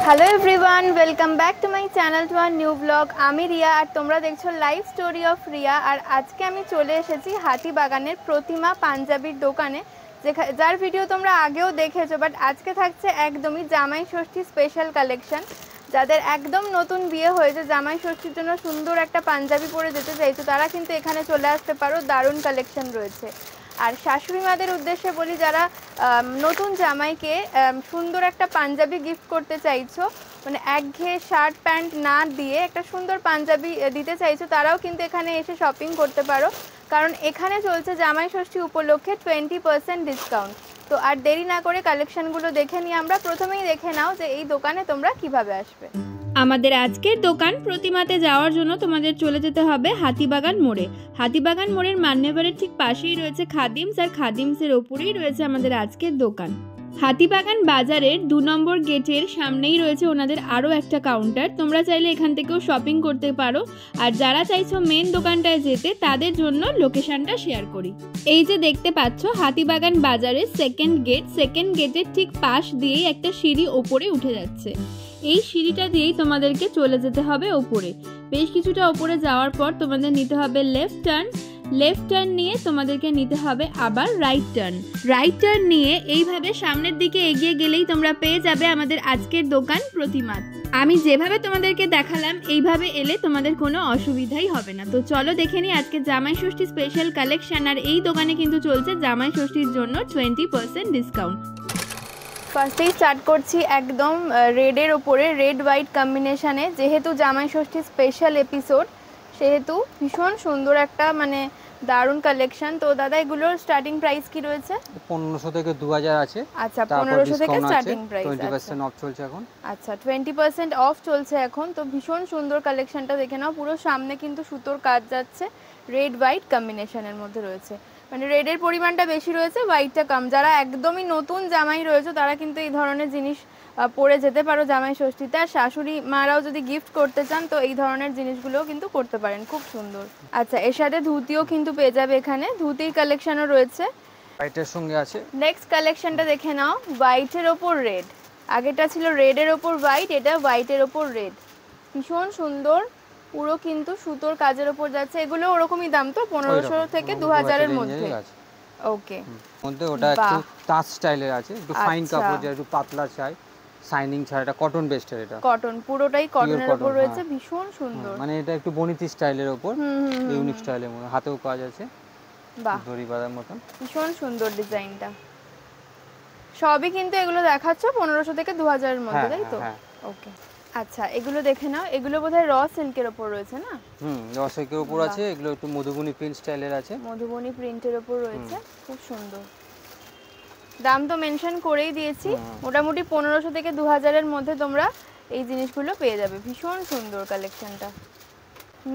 Hello everyone, welcome back to my channel to our new blog. आमी रिया और तुम्हारा देखो लाइफ स्टोरी अफ रिया। और आज के आमी चले एसेছি हाथीबागानेर प्रतिमा पांजाबिर दोकाने, जार भिडियो तोमरा आगेও देखेছো, बाट आज के থাকছে একদমই জামাই ষষ্ঠী স্পেশাল কালেকশন। যাদের একদম নতুন বিয়ে হয়েছে, জামাই ষষ্ঠীর জন্য সুন্দর একটা পাঞ্জাবি পরে যেতে চাইছো, তারা কিন্তু এখানে চলে আসতে পারো। দারুণ কালেকশন রয়েছে। আর শাশুড়ি মাদের উদ্দেশ্যে বলি, যারা নতুন জামাইকে সুন্দর একটা পাঞ্জাবি গিফট করতে চাইছো, মানে একঘেয়ে শার্ট প্যান্ট না দিয়ে একটা সুন্দর পাঞ্জাবি দিতে চাইছো, তারাও কিন্তু এখানে এসে শপিং করতে পারো। কারণ এখানে চলছে জামাই ষষ্ঠী উপলক্ষে 20% ডিসকাউন্ট। তো আর দেরি না করে কালেকশনগুলো দেখে নিই আমরা। প্রথমেই দেখে নাও যে এই দোকানে তোমরা কিভাবে আসবে। আমাদের আজকের দোকান প্রতিমাতে যাওয়ার জন্য তোমাদের চলে যেতে হবে হাতিবাগান মোড়ে। হাতিবাগান মোড়ের মান্যবরের ঠিক পাশেই রয়েছে খাদিমস, আর খাদিমসের ওপরেই রয়েছে আমাদের আজকের দোকান। হাতিবাগান বাজারের 2 নম্বর গেটের সামনেই রয়েছে ওনাদের আরও একটা কাউন্টার। তোমরা চাইলে এখান থেকেও শপিং করতে পারো। আর যারা চাইছো মেন দোকানটায় যেতে, তাদের জন্য লোকেশনটা শেয়ার করি। এই যে দেখতে পাচ্ছ হাতিবাগান বাজারের সেকেন্ড গেটের ঠিক পাশ দিয়েই একটা সিঁড়ি ওপরে উঠে যাচ্ছে। এই সিঁড়িটা দিয়েই তোমাদেরকে চলে যেতে হবে ওপরে। বেশ কিছুটা ওপরে যাওয়ার পর তোমাদের নিতে হবে লেফট টার্ন নিয়ে তোমাদেরকে নিতে হবে আবার রাইট টার্ন নিয়ে এইভাবে সামনের দিকে এগিয়ে গেলেই তোমরা পেয়ে যাবে আমাদের আজকের দোকান প্রতিমা। আমি যেভাবে তোমাদেরকে দেখালাম এইভাবে এলে তোমাদের কোনো অসুবিধাই হবে না। তো চলো দেখে নিই আজকে জামাই ষষ্ঠী স্পেশাল কালেকশন। আর এই দোকানে কিন্তু চলছে জামাই ষষ্ঠীর জন্য 20% ডিসকাউন্ট। ফার্স্টেই স্টার্ট করছি একদম রেডের ওপরে, রেড হোয়াইট কম্বিনেশনে। যেহেতু জামাই ষষ্ঠী স্পেশাল এপিসোড, সেহেতু ভীষণ সুন্দর একটা মানে দারুণ কালেকশন। তো দাদা, এগুলোর স্টার্টিং প্রাইস কি রয়েছে? 1500 থেকে 2000 আছে। আচ্ছা, 1500 থেকে স্টার্টিং প্রাইস। 20% অফ চলছে এখন। আচ্ছা, 20% অফ চলছে এখন। তো ভীষণ সুন্দর কালেকশনটা দেখে নাও। পুরো সামনে কিন্তু সুতোর কাজ যাচ্ছে, রেড হোয়াইট কম্বিনেশনের মধ্যে রয়েছে। মানে রেডের পরিমাণটা বেশি রয়েছে, হোয়াইটটা কম। যারা একদমই নতুন জামাই রয়েছে, তারা কিন্তু এই ধরনের জিনিস পরে যেতে পারো জামাই ষষ্ঠীতে। আর শাশুড়ি মারাও যদি গিফট করতে চান, তো এই ধরনের জিনিসগুলোও কিন্তু করতে পারেন, খুব সুন্দর। আচ্ছা, এর সাথে ধুতিও কিন্তু পেয়ে যাবে এখানে। ধুতির কালেকশনও রয়েছে, হোয়াইটের সঙ্গে আছে। নেক্সট কালেকশনটা দেখে নাও, হোয়াইটের ওপর রেড। আগেটা ছিল রেডের ওপর হোয়াইট, এটা হোয়াইটের ওপর রেড। ভীষণ সুন্দর, পুরো কিন্তু সুতোর কাজের ওপর যাচ্ছে। এগুলো ওরকমই দাম তো, 1500 থেকে 2000 এর মধ্যে। ওকে, মধ্যে ওটা একটু তাঁত স্টাইলের আছে, একটু ফাইন কাপড়, যেটা একটু পাতলা চাই, শাইনিং ছাড়া। এটা কটন বেস্টের, এটা কটন, পুরোটাই কটনের উপর রয়েছে। ভীষণ সুন্দর, মানে এটা একটু বনিতি স্টাইলের উপর, ইউনিক স্টাইলের মধ্যে হাতেও কাজ আছে। বাহ, দড়ি বাঁধার মতন ভীষণ সুন্দর ডিজাইনটা। সবই কিন্তু এগুলো দেখাচ্ছ 1500 থেকে 2000 এর মধ্যে, তাই তো? ওকে, আচ্ছা, এগুলো দেখে নাও। এগুলো বোধহয় র সিল্কের উপর রয়েছে না? র সিল্কের উপর আছে। এগুলো একটু মধুবনী প্রিন্ট স্টাইলের আছে, মধুবনী প্রিন্টের উপর রয়েছে, খুব সুন্দর। দাম তো মেনশন করেই দিয়েছি, মোটামুটি 1500 থেকে 2000 এর মধ্যে তোমরা এই জিনিসগুলো পেয়ে যাবে। ভীষণ সুন্দর কালেকশনটা।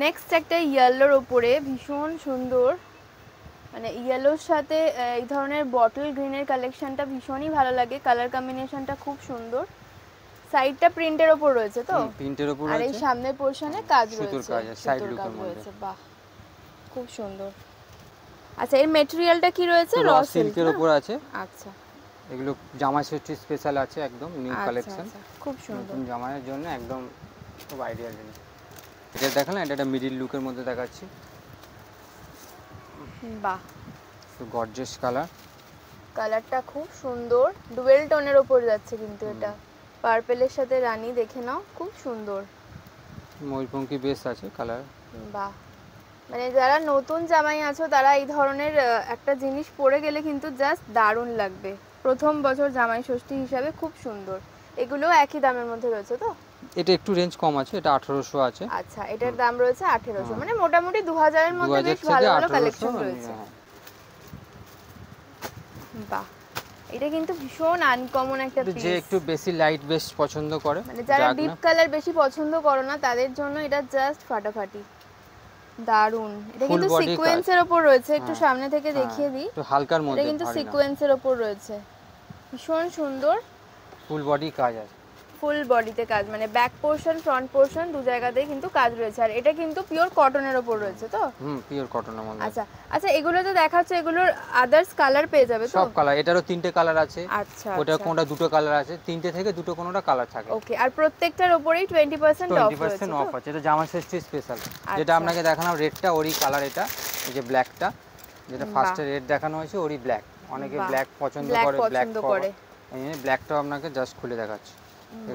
নেক্সট একটা ইয়েলোর উপরে, ভীষণ সুন্দর, মানে ইয়েলোর সাথে এই ধরনের বটল গ্রিনের কালেকশনটা ভীষণই ভালো লাগে। কালার কম্বিনেশনটা খুব সুন্দর। সাইডটা প্রিন্টের উপর রয়েছে তো? প্রিন্টের উপর আর এই সামনের পোরশনে কাজ রয়েছে, সুতোর কাজ, সাইড লুকের মধ্যে। বাহ, খুব সুন্দর। আচ্ছা, এর ম্যাটেরিয়ালটা কি রয়েছে? র সিল্কের উপর আছে। আচ্ছা, এগুলো জামাই ষষ্ঠী স্পেশাল আছে, একদম নিউ কালেকশন। খুব সুন্দর, নতুন জামাইয়ের জন্য একদম খুব আইডিয়াল জিনিস। এটা দেখালাম, এটা একটা মিডিল লুকের মধ্যে দেখাচ্ছি। বাহ, তো গর্জিয়াস কালার। কালারটা খুব সুন্দর, ডুয়েল টোনের ওপর যাচ্ছে কিন্তু এটা পার্পেলের সাথে রানী, দেখে নাও খুব সুন্দর। ময়ূরপঙ্খী বেস আছে কালার। বাহ, মানে যারা নতুন জামাই আছো তারা এই ধরনের একটা জিনিস পরে গেলে কিন্তু জাস্ট দারুণ লাগবে। প্রথম বছর জামাই ষষ্ঠী হিসাবে খুব সুন্দর। এগুলো একই দামের মধ্যে রয়েছে তো? এটা একটু রেঞ্জ কম আছে, এটা 1800 আছে। আচ্ছা, এটার দাম রয়েছে 1800, মানে মোটামুটি 2000 এর মধ্যে বেশ ভালো ভালো কালেকশন রয়েছে। বাহ, এটা কিন্তু ভীষণ আনকমন একটা পিস। যে একটু বেশি লাইট বেশ পছন্দ করে, মানে যারা ডিপ কালার বেশি পছন্দ করো না তাদের জন্য এটা জাস্ট ফাটাফাটি, দারুন। এটা কিন্তু সিকোয়েন্সের উপর রয়েছে, একটু সামনে থেকে দেখিয়ে দিই, একটু হালকার মধ্যে। এটা কিন্তু সিকোয়েন্সের উপর রয়েছে, ভীষণ সুন্দর। ফুল বডি কাজ আছে, ফুল বডিতে কাজ, মানে ব্যাক পোরশন ফ্রন্ট পোরশন দু জায়গাতেই কিন্তু কাজ রয়েছে। আর এটা কিন্তু পিওর কটনের উপর রয়েছে তো? পিওর কটনের মধ্যে। আচ্ছা আচ্ছা, এগুলো তো দেখাচ্ছে, এগুলোর আদার্স কালার পেয়ে যাবে তো? সব কালার, এটারও 3টে কালার আছে। আচ্ছা, ওটা কোনটা 2টো কালার আছে, 3টে থেকে 2টো কোনটা কালার থাকে। ওকে, আর প্রত্যেকটার উপরেই 20% অফ রয়েছে? 20% অফ আছে। এটা জামা ষষ্ঠী স্পেশাল। যেটা আপনাকে দেখানো রেডটা ওরই কালার, এটা এই যে ব্ল্যাকটা, যেটা ফার্স্টে রেড দেখানো হয়েছে ওরই ব্ল্যাক। অনেকে ব্ল্যাক পছন্দ করে, ব্ল্যাক করে। এই জন্য ব্ল্যাকটাও আপনাকে জাস্ট খুলে দেখাচ্ছি।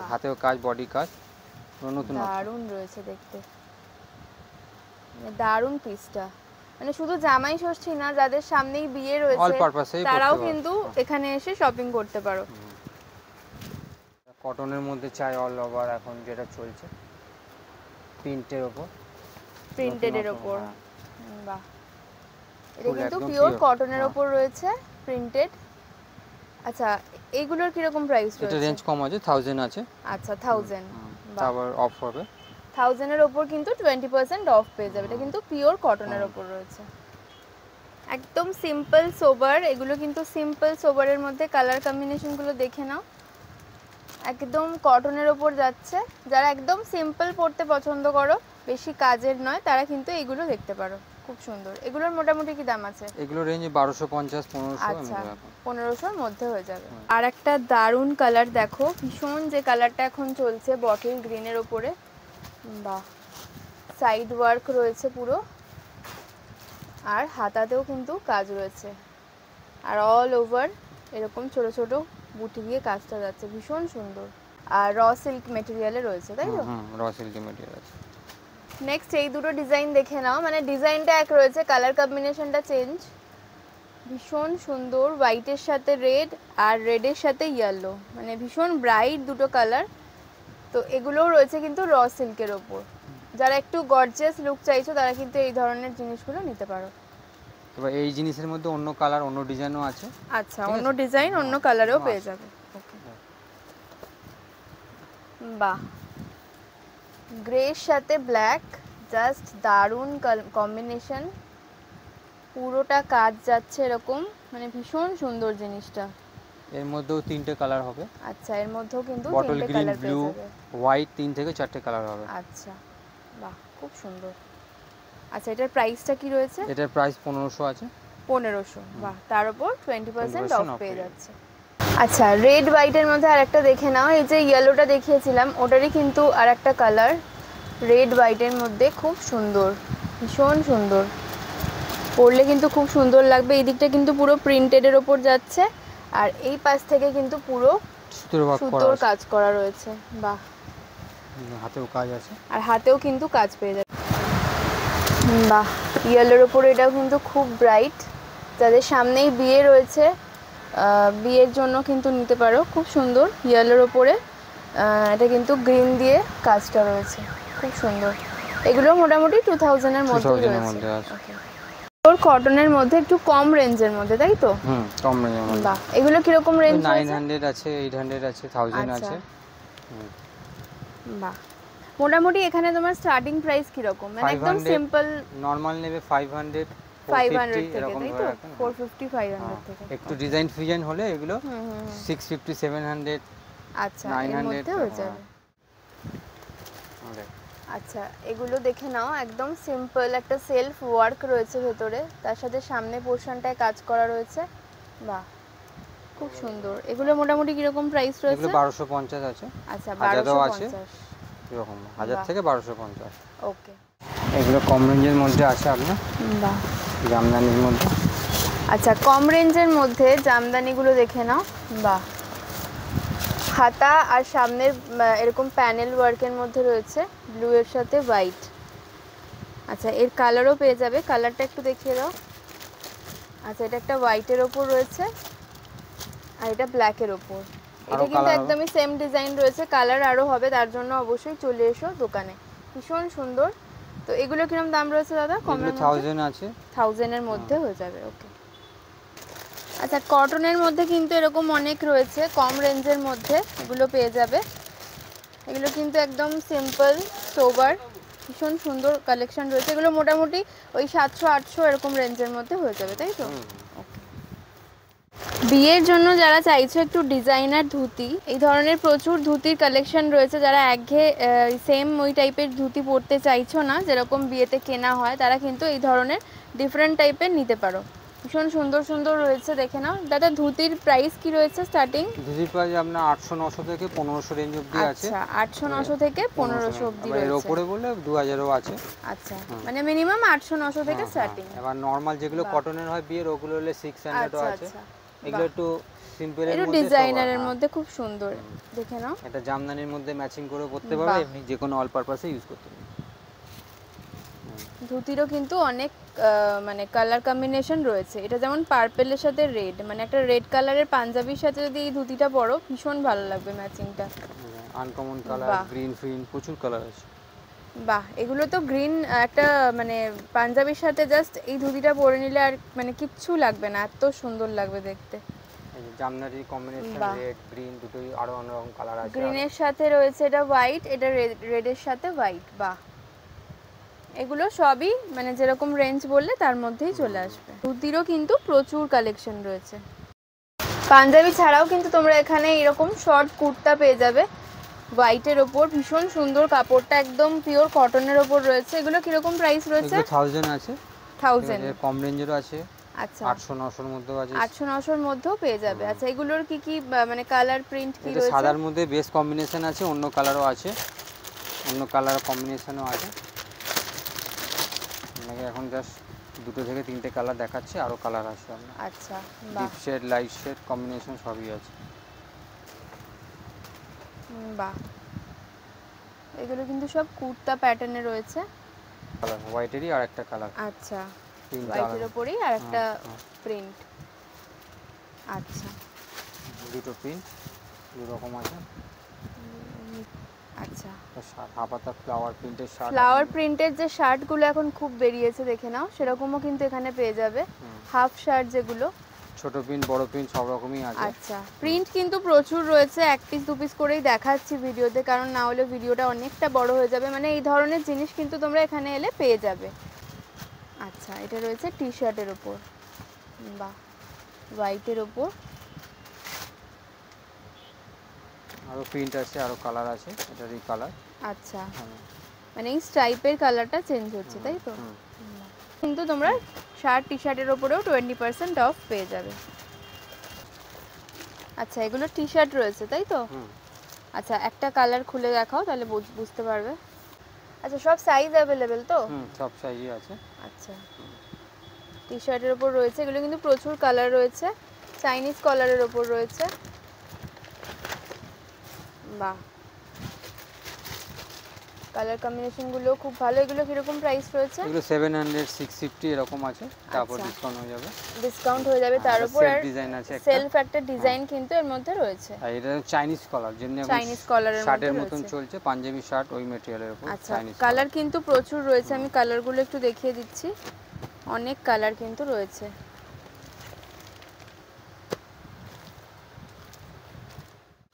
হাতেও কাজ, বডি কাজ, নতুন দারুণ রয়েছে দেখতে, দারুণ পিসটা। মানে শুধু জামাই ষষ্ঠী না, যাদের সামনেই বিয়ে রয়েছে তারাও কিন্তু এখানে এসে শপিং করতে পারো। কটনের মধ্যে চাই অল ওভার এখন যেটা চলছে, প্রিন্টের উপর, প্রিন্টেডের উপর। বাহ, এটা কিন্তু পিওর কটনের উপর রয়েছে, প্রিন্টেড। আচ্ছা, এইগুলোর কি রকম প্রাইস রয়েছে? এটা রেঞ্জ কম আছে, 1000 আছে। আচ্ছা, 1000। তারপর অফ হবে 1000 এর উপর কিন্তু 20% অফ পেয়ে যাবে। এটা কিন্তু পিওর কটনের উপর রয়েছে, একদম সিম্পল সোবার। এগুলো কিন্তু সিম্পল সোবারের মধ্যে কালার কম্বিনেশনগুলো দেখে নাও, একদম কটনের উপর যাচ্ছে। যারা একদম সিম্পল পরতে পছন্দ করো, বেশি কাজের নয়, তারা কিন্তু এইগুলো দেখতে পারো, খুব সুন্দর। এগুলোর মোটামুটি কি দাম আছে? এগুলো রেঞ্জে 1250 1500। আচ্ছা, 1500 এর মধ্যে হয়ে যাবে। আর একটা দারুণ কালার দেখো, ভীষণ যে কালারটা এখন চলছে বটল গ্রিনের উপরে। বাহ, সাইড ওয়ার্ক রয়েছে পুরো, আর হাতাতেও কিন্তু কাজ রয়েছে, আর অল ওভার এরকম ছোট ছোট বুটি দিয়ে কাজটা যাচ্ছে, ভীষণ সুন্দর। আর র সিল্ক মেটেরিয়ালে রয়েছে, তাই তো? র সিল্ক মেটেরিয়াল আছে। নেক্সট এই দুটো ডিজাইন দেখে নাও, মানে ডিজাইনটা এক রয়েছে, কালার কম্বিনেশনটা চেঞ্জ, ভীষণ সুন্দর। হোয়াইটের সাথে রেড আর রেডের সাথে ইয়েলো, মানে ভীষণ ব্রাইট দুটো কালার। তো এগুলোও রয়েছে কিন্তু র সিল্কের ওপর। যারা একটু গর্জিয়াস লুক চাইছো তারা কিন্তু এই ধরনের জিনিসগুলো নিতে পারো। তবে এই জিনিসের মধ্যে অন্য কালার, অন্য ডিজাইনও আছে। আচ্ছা, অন্য ডিজাইন অন্য কালারেও পেয়ে যাবে। ওকে, বাহ, গ্রের সাথে ব্ল্যাক, জাস্ট দারুণ কম্বিনেশন। পুরোটা কাজ যাচ্ছে এরকম, মানে ভীষণ সুন্দর জিনিসটা। এর মধ্যেও 3টে কালার হবে। আচ্ছা, এর মধ্যেও কিন্তু বটল 3টে গ্রিন, কালার পেয়ে ব্লু, যাবে। হোয়াইট, 3 থেকে 4টে কালার হবে। আচ্ছা, বাহ, খুব সুন্দর। আচ্ছা, এটার প্রাইসটা কি রয়েছে? এটার প্রাইস 1500 আছে। 1500, বাহ, তার উপর 20% অফ পেয়ে যাচ্ছে। আচ্ছা, রেড হোয়াইটের মধ্যে আরেকটা দেখে নাও। এই যে ইয়েলোটা দেখিয়েছিলাম ওটারই কিন্তু আরেকটা কালার, রেড হোয়াইটের মধ্যে, খুব সুন্দর, ভীষণ সুন্দর। পরলে কিন্তু খুব সুন্দর লাগবে। এই দিকটা কিন্তু পুরো প্রিন্টেডের ওপর যাচ্ছে, আর এই পাশ থেকে কিন্তু পুরো সুতোর কাজ করা রয়েছে। বাহ, হাতেও কাজ আছে, আর হাতেও কিন্তু কাজ পেয়ে যাবে। বাহ, ইয়েলোর ওপর এটাও কিন্তু খুব ব্রাইট। যাদের সামনেই বিয়ে রয়েছে, বিয়ের জন্য কিন্তু নিতে পারো, খুব সুন্দর। ইয়েলোর ওপরে এটা কিন্তু গ্রিন দিয়ে কাজটা রয়েছে, খুব সুন্দর। এগুলো মোটামুটি 2000 এর মধ্যে রয়েছে। ওর কটনের মধ্যে একটু কম রেঞ্জের মধ্যে, তাই তো? কম রেঞ্জের মধ্যে। বাহ, এগুলো কি রকম রেঞ্জ আছে? 900 আছে, 800 আছে, 1000 আছে। বাহ, মোটামুটি এখানে তোমার স্টার্টিং প্রাইস কি রকম? মানে একদম সিম্পল নরমাল নেবে 500 থেকে, তাই তো? 450 500 থেকে। একটু ডিজাইন ফিজাইন হলে এগুলো 650 700। আচ্ছা, এর মধ্যে হয়ে যাবে। আচ্ছা, এগুলো দেখে নাও, একদম সিম্পল একটা সেলফ ওয়ার্ক রয়েছে ভেতরে, তার সাথে সামনে পোরশনটায় কাজ করা রয়েছে। বাহ, খুব সুন্দর। এগুলো মোটামুটি কি রকম প্রাইস রয়েছে? এগুলো 1250 আছে। আচ্ছা, 1250 এরকম 1000 থেকে 1250। ওকে, এগুলো কম রেঞ্জের মধ্যে আছে আপনার। বাহ, জামদানির মধ্যে। আচ্ছা, কম রেঞ্জের মধ্যে জামদানিগুলো দেখে নাও। বাহ, হাতা আর সামনের এরকম প্যানেল ওয়ার্কের মধ্যে রয়েছে ব্লু এর সাথে হোয়াইট। আচ্ছা, এর কালারও পেয়ে যাবে, কালারটা একটু দেখিয়ে দাও। আচ্ছা, এটা একটা হোয়াইটের ওপর রয়েছে আর এটা ব্ল্যাকের ওপর। এটা কিন্তু একদমই সেম ডিজাইন রয়েছে, কালার আরও হবে, তার জন্য অবশ্যই চলে এসো দোকানে। ভীষণ সুন্দর। তো এগুলো কিরকম দাম রয়েছে দাদা? কমের মধ্যে 1000 আছে, 1000 এর মধ্যে হয়ে যাবে। ওকে। আচ্ছা, কটনের মধ্যে কিন্তু এরকম অনেক রয়েছে কম রেঞ্জের মধ্যে, এগুলো পেয়ে যাবে। এগুলো কিন্তু একদম সিম্পল সোবার, ভীষণ সুন্দর কালেকশন রয়েছে। এগুলো মোটামুটি ওই 700-800 এরকম রেঞ্জের মধ্যে হয়ে যাবে, তাই তো? বিয়ের জন্য যারা চাইছো একটু ডিজাইনার ধুতি, এই ধরনের প্রচুর ধুতির কালেকশন রয়েছে। যারা একঘেয়ে সেম ওই টাইপের ধুতি পরতে চাইছো না যেরকম বিয়েতে কেনা হয়, তারা কিন্তু এই ধরনের ডিফারেন্ট টাইপের নিতে পারো। ভীষণ সুন্দর সুন্দর রয়েছে, দেখে নাও। দাদা, ধুতির প্রাইস কি রয়েছে স্টার্টিং? ধুতির প্রাইস আপনার 800-900 থেকে 1500 রেঞ্জ অবধি আছে। আচ্ছা, 800-900 থেকে 1500 অবধি রয়েছে। এর উপরে বলে 2000 ও আছে। আচ্ছা, মানে মিনিমাম 800-900 থেকে স্টার্টিং। এবার নরমাল যেগুলো কটনের হয় বিয়ের, ওগুলো হলে 600 ও আছে। এগুলো একটু সিম্পল এর মধ্যে, ডিজাইনারের মধ্যে খুব সুন্দর, দেখে নাও। এটা জামদানির মধ্যে ম্যাচিং করে পরতে পারবে, এমনি যে কোনো অল পারপাসে ইউজ করতে পারবে। ধুতিরও কিন্তু অনেক মানে কালার কম্বিনেশন রয়েছে। এটা যেমন পার্পেলের সাথে রেড, মানে একটা রেড কালারের পাঞ্জাবির সাথে যদি এই ধুতিটা পরো, ভীষণ ভালো লাগবে ম্যাচিংটা। আনকমন কালার, গ্রিন ফিন, প্রচুর কালার আছে। বাহ, এগুলো তো গ্রিন একটা মানে পাঞ্জাবির সাথে জাস্ট এই ধুতিটা পরে নিলে আর মানে কিচ্ছু লাগবে না, এত সুন্দর লাগবে দেখতে। এই জামদানি কম্বিনেশন রেড গ্রিন দুটোই আরো অন্যরকম কালার আছে। গ্রিনের সাথে রয়েছে এটা হোয়াইট, এটা রেডের সাথে হোয়াইট। বাহ, এগুলো সবই মানে যেরকম রেঞ্জ বললে তার মধ্যেই চলে আসবে। ধুতিরও কিন্তু প্রচুর কালেকশন রয়েছে। পাঞ্জাবি ছাড়াও কিন্তু তোমরা এখানে এরকম শর্ট কুর্তা পেয়ে যাবে হোয়াইটের ওপর, ভীষণ সুন্দর। কাপড়টা একদম পিওর কটনের ওপর রয়েছে। এগুলো কিরকম প্রাইস রয়েছে? 1000 আছে, 1000 এর কম রেঞ্জেরও আছে। আচ্ছা, 800-900 এর মধ্যেও আছে। 800-900 এর মধ্যেও পেয়ে যাবে। আচ্ছা, এগুলোর কি কি মানে কালার প্রিন্ট কি রয়েছে? সাদার মধ্যে বেস কম্বিনেশন আছে, অন্য কালারও আছে, অন্য কালার কম্বিনেশনও আছে। আপনাকে এখন জাস্ট দুটো থেকে তিনটে কালার দেখাচ্ছি, আরো কালার আছে আপনার। আচ্ছা, deep shade, light shade combination সবই আছে। বাহ, এগুলো কিন্তু সব কুর্তা প্যাটার্নে রয়েছে। কালার হোয়াইটেরই আর একটা কালার। আচ্ছা, হোয়াইটের উপরেই আর একটা প্রিন্ট। আচ্ছা, দুটো প্রিন্ট দু রকম আছে। আচ্ছা, হাফাতা ফ্লাওয়ার প্রিন্টের শার্ট, ফ্লাওয়ার প্রিন্টের যে শার্টগুলো এখন খুব বেরিয়েছে, দেখে নাও। সেরকমও কিন্তু এখানে পেয়ে যাবে হাফ শার্ট, যেগুলো ছোট প্রিন্ট বড় প্রিন্ট সব রকমই আছে। আচ্ছা, প্রিন্ট কিন্তু প্রচুর রয়েছে। এক পিস দু পিস করেই দেখাচ্ছি ভিডিওতে, কারণ না হলে ভিডিওটা অনেকটা বড় হয়ে যাবে। মানে এই ধরনের জিনিস কিন্তু তোমরা এখানে এলে পেয়ে যাবে। আচ্ছা, এটা রয়েছে টি শার্টের ওপর, বাহ, হোয়াইটের ওপর। আরো প্রিন্ট আছে, আরো কালার আছে, এটারই কালার। আচ্ছা, মানে এই স্ট্রাইপের কালারটা চেঞ্জ হচ্ছে, তাই তো? কিন্তু তোমরা শার্ট টি শার্টের ওপরেও 20% অফ পেয়ে যাবে। আচ্ছা, এগুলো টি শার্ট রয়েছে, তাই তো? আচ্ছা, একটা কালার খুলে দেখাও, তাহলে বুঝতে পারবে। আচ্ছা, সব সাইজ অ্যাভেলেবেল তো? সব সাইজই আছে। আচ্ছা, টি শার্টের ওপর রয়েছে, এগুলো কিন্তু প্রচুর কালার রয়েছে। চাইনিজ কলারের ওপর রয়েছে। বাহ, কালার কম্বিনেশন গুলো খুব ভালো। এগুলো কিরকম প্রাইস রয়েছে? এগুলো 700 650 এরকম আছে, তারপর ডিসকাউন্ট হয়ে যাবে। ডিসকাউন্ট হয়ে যাবে, তার উপর আর ডিজাইন আছে একটা, সেলফ একটা ডিজাইন কিন্তু এর মধ্যে রয়েছে। আর এটা চাইনিজ কলার, যেমনি চাইনিজ কলারের শার্টের মতন চলছে, পাঞ্জাবি শার্ট ওই ম্যাটেরিয়ালের উপর। আচ্ছা, কালার কিন্তু প্রচুর রয়েছে। আমি কালারগুলো একটু দেখিয়ে দিচ্ছি, অনেক কালার কিন্তু রয়েছে।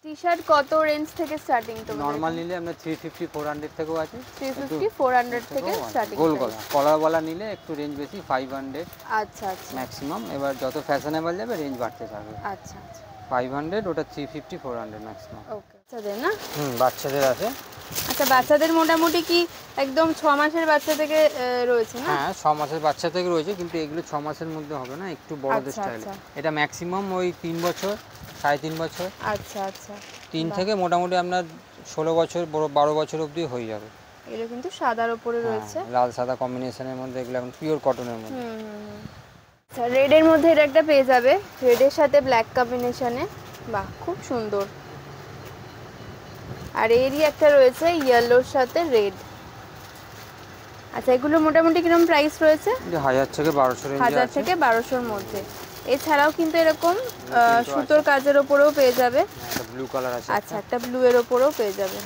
টি শার্ট কত রেঞ্জ থেকে স্টার্টিং? তো নরমাল নিলে আমরা 350 400 থেকেও আছে। 350 400 থেকে স্টার্টিং। গোল গলা কলারওয়ালা নিলে একটু রেঞ্জ বেশি, 500। আচ্ছা আচ্ছা, ম্যাক্সিমাম। এবার যত ফ্যাশনেবল যাবে রেঞ্জ বাড়তে থাকবে। আচ্ছা আচ্ছা, 500, ওটা 350 400 ম্যাক্সিমাম। ওকে, বাচ্চাদের না? বাচ্চাদের আছে। আচ্ছা, বাচ্চাদের মোটামুটি কি একদম 6 মাসের বাচ্চা থেকে রয়েছে না? হ্যাঁ, 6 মাসের বাচ্চা থেকে রয়েছে, কিন্তু এগুলো 6 মাসের মধ্যে হবে না, একটু বড়দের স্টাইল। এটা ম্যাক্সিমাম ওই 3 বছর 3.5 বছর। আচ্ছা আচ্ছা, 3 থেকে মোটামুটি আপনার 16 বছর 12 বছর অবধি হয়ে যাবে। এগুলো কিন্তু সাদার উপরে রয়েছে, লাল সাদা কম্বিনেশনের মধ্যে, এগুলো এখন পিওর কটনের মধ্যে। আচ্ছা, রেডের মধ্যে এটা একটা পেয়ে যাবে, রেডের সাথে ব্ল্যাক কম্বিনেশনে। বাহ, খুব সুন্দর। আর এরই একটা রয়েছে ইয়েলোর সাথে রেড। আচ্ছা, এগুলো মোটামুটি কিরকম প্রাইস রয়েছে? 1000 থেকে 1200 রেঞ্জে আছে। 1000 থেকে 1200-র মধ্যে। এছাড়াও কিন্তু এরকম সুতোর কাজের ওপরেও পেয়ে যাবে। একটা ব্লু কালার আছে। আচ্ছা, একটা ব্লু এর ওপরেও পেয়ে যাবে।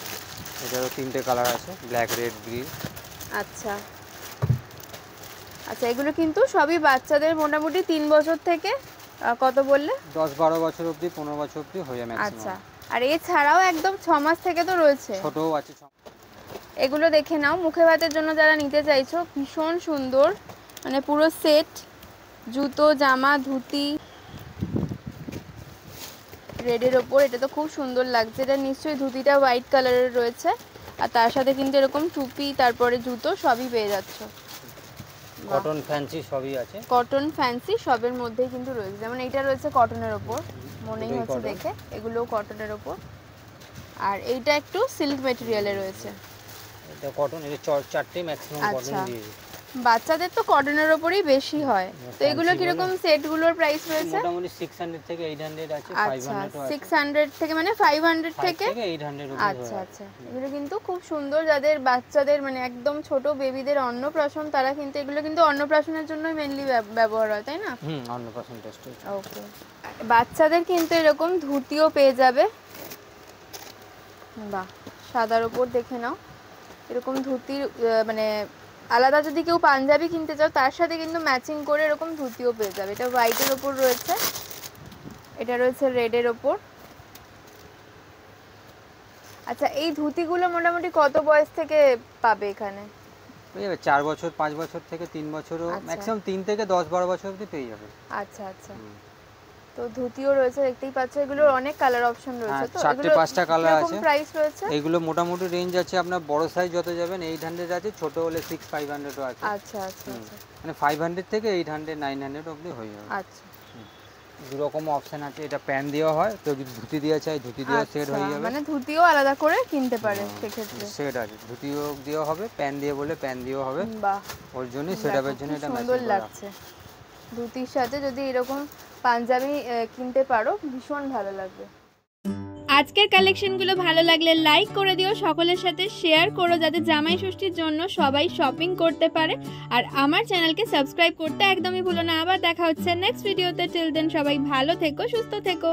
এটারও 3টে কালার আছে, ব্ল্যাক, রেড, গ্রিন। আচ্ছা আচ্ছা, এগুলো কিন্তু সবই বাচ্চাদের মোটামুটি 3 বছর থেকে কত বললে? 10-12 বছর অবধি, 15 বছর অবধি হয়ে যায় ম্যাক্সিমাম। আচ্ছা, আর এছাড়াও একদম 6 মাস থেকে তো রয়েছে, ছোটও আছে। এগুলো দেখে নাও, মুখে ভাতের জন্য যারা নিতে চাইছো, ভীষণ সুন্দর, মানে পুরো সেট, জুতো, জামা, ধুতি, রেডের ওপর। এটা তো খুব সুন্দর লাগছে। এটা নিশ্চয়ই ধুতিটা হোয়াইট কালারের রয়েছে, আর তার সাথে কিন্তু এরকম টুপি, তারপরে জুতো সবই পেয়ে যাচ্ছ। কটন ফ্যান্সি সবই আছে। কটন ফ্যান্সি সবের মধ্যেই কিন্তু রয়েছে, যেমন এইটা রয়েছে কটনের ওপর, মনেই হচ্ছে দেখে এগুলোও কটনের ওপর। আর এইটা একটু সিল্ক ম্যাটেরিয়ালে রয়েছে। এটা কটন, এটা 4টে ম্যাক্সিমাম কটন দিয়ে। বাচ্চাদের তো কটনের ওপরেই বেশি হয়। তো এগুলো কিরকম সেটগুলোর প্রাইস রয়েছে? মোটামুটি 600 থেকে 800 আছে, 500 আছে। 600 থেকে, মানে 500 থেকে 800 রুপি। আচ্ছা আচ্ছা, এগুলো কিন্তু খুব সুন্দর। যাদের বাচ্চাদের মানে একদম ছোট বেবিদের অন্নপ্রাশন, তারা কিন্তু এগুলো কিন্তু অন্নপ্রাশনের জন্যই মেইনলি ব্যবহার হয়, তাই না? অন্নপ্রাশন টেস্ট। ওকে, বাচ্চাদের কিন্তু এরকম ধুতিও পেয়ে যাবে। বাহ, সাদার উপর দেখে নাও, এরকম ধুতির মানে আলাদা যদি কেউ পাঞ্জাবি কিনতে চাও, তার সাথে কিন্তু ম্যাচিং করে এরকম ধুতিও পেয়ে যাবে। এটা হোয়াইটের ওপর রয়েছে, এটা রয়েছে রেডের ওপর। আচ্ছা, এই ধুতিগুলো মোটামুটি কত বয়স থেকে পাবে এখানে? পেয়ে যাবে 4 বছর, 5 বছর থেকে 3 বছরও, ম্যাক্সিমাম 3 থেকে 10-12 বছর অবধি পেয়ে যাবে। আচ্ছা আচ্ছা, তো ধুতিও রয়েছে, দেখতেই পাচ্ছ। এগুলোর অনেক কালার অপশন রয়েছে, তো 4-5টা কালার আছে। প্রাইস রয়েছে এগুলো মোটামুটি রেঞ্জ আছে, আপনার বড় সাইজ যত যাবেন 800 আছে, ছোট হলে 600-500 আছে। আচ্ছা আচ্ছা আচ্ছা, মানে 500 থেকে 800-900 অবধি হয়ে যাবে। আচ্ছা, দু রকম অপশন আছে। এটা প্যান্ট দেওয়া হয়, কেউ যদি ধুতি দেওয়া চাই ধুতি দেওয়া সেট হয়ে যাবে। মানে ধুতিও আলাদা করে কিনতে পারে সেক্ষেত্রে। সেট আছে, ধুতিও দেওয়া হবে, প্যান্ট দিয়ে বলে প্যান্ট দেওয়া হবে। বাহ, ওর জন্য সেটআপের জন্য এটা সুন্দর লাগছে। ধুতির সাথে যদি এরকম পাঞ্জাবি কিনতে পারো, ভীষণ ভালো লাগবে। আজকের কালেকশনগুলো ভালো লাগলে লাইক করে দিও, সকলের সাথে শেয়ার করো, যাতে জামাই ষষ্ঠীর জন্য সবাই শপিং করতে পারে। আর আমার চ্যানেলকে সাবস্ক্রাইব করতে একদমই ভুলো না। আবার দেখা হচ্ছে নেক্সট ভিডিওতে। টিল দেন সবাই ভালো থেকো, সুস্থ থেকো।